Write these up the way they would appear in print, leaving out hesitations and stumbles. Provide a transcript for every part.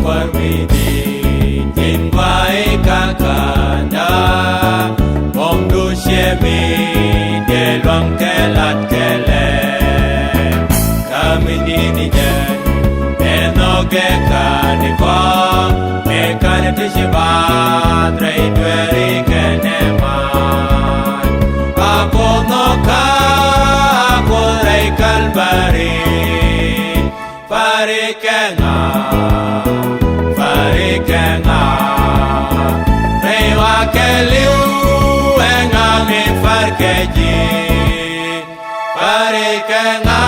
farmidi tin vai kakanda om du shemi de luang kelat kele kamini ni jan enoge kan ko me kan tishiba trai dweri kenema ako no ka ako rai kalbari pare kenga rewa keliu enga mi farkeji pare kenga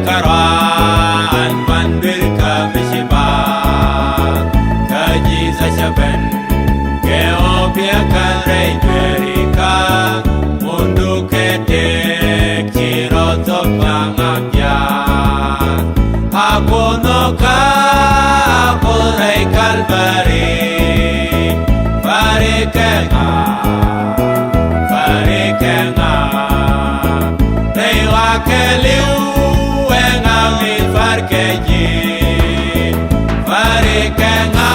Karan bandir kamishiba kaji sachaben keopia kanrei dwerika mundu ketek chirotop langakya akonoka akorei kalbari farikenga rewa keliu farkeji farikenga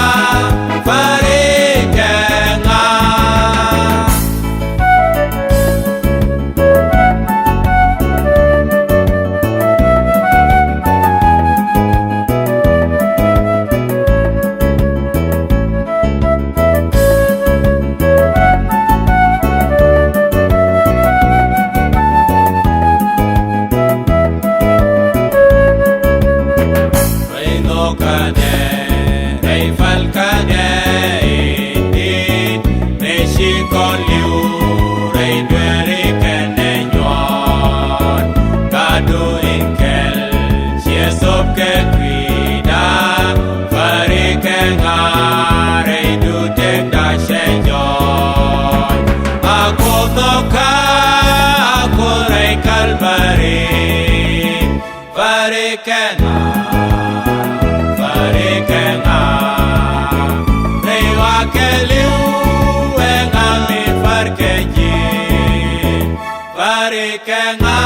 farikenga rewa keliu enga mi farkeji farikenga